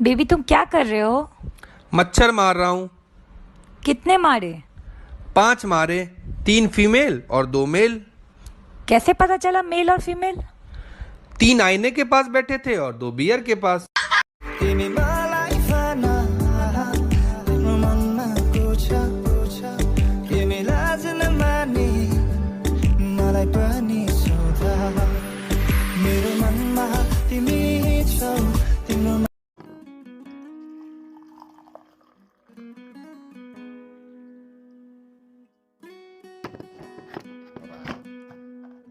Baby तुम क्या कर रहे हो? मच्छर मार रहा हूँ। कितने मारे? 5 मारे, 3 फीमेल और 2 मेल। कैसे पता चला मेल और फीमेल? 3 आईने के पास बैठे थे और 2 बियर के पास।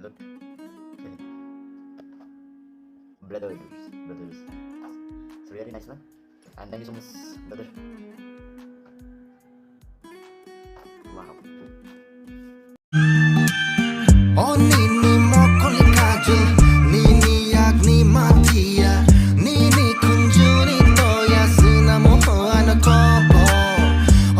Look, brothers. It's a really nice one, and thank you so much, brother. Wow. Oh, Nini Mokuli Kajul, Nini Agni Matia, Nini Kunjuni Toya, Sinamo Anakopo.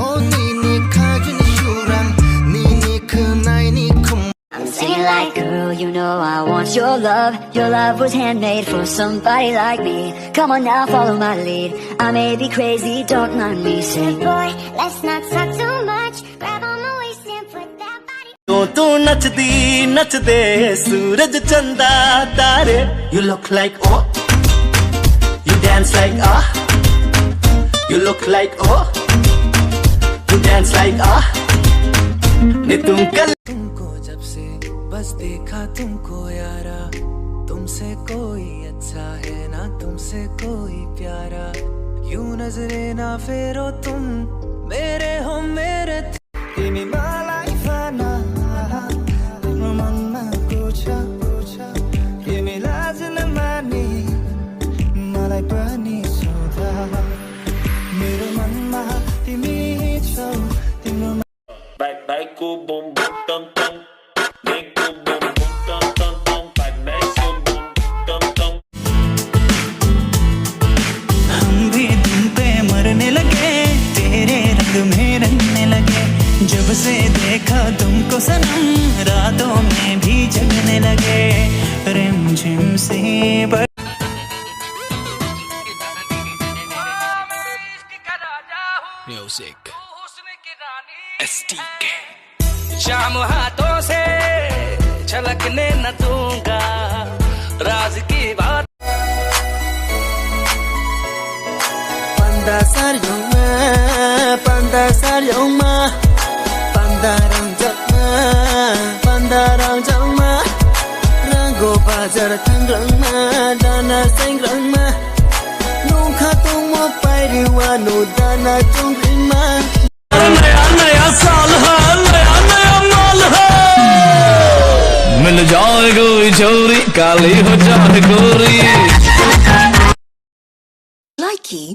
Oh, Nini Kajuni Shuran, Nini Kunaini Kum. I'm singing like, girl, you know I want your love. Your love was handmade for somebody like me. Come on now, follow my lead. I may be crazy, don't mind me. Say, boy, let's not talk too much. Grab on my waist and put that body. तू नचदी नचदे सूरज चंदा तारे. You look like oh, you dance like ah, you look like oh, you dance like ah. ने तुमको जब से बस देखा तुमको यारा, तुमसे कोई अच्छा है ना तुमसे कोई प्यारा. यूं नजरे ना फेरो तुम मेरे हो मेरे. Ini malai fana, mama kucha, ini lazna mani, malai pani soda. Mere mama timi chau, timi. Baik ko bom bom tam tam, baik ko bom bom tam tam tam, baik ko bom tam tam. हम भी तुम पे मरने लगे, तेरे रंग में रंगने लगे. जब से देखा तुमको सनम, रातों में भी जगने लगे. रिमझिम सी म्यूजिक STK. शाम हाथों से छलकने न दूंगा, राज की बात. Pandasar yoma, pandarang jama, rango bazar tangrang ma, dana sengrang ma, nung khatung mo pairiwa no dana chungring ma. नया साल है, नया माल है. मिल जाए कोई छोरी, काली हो जाए गोरी. Likey.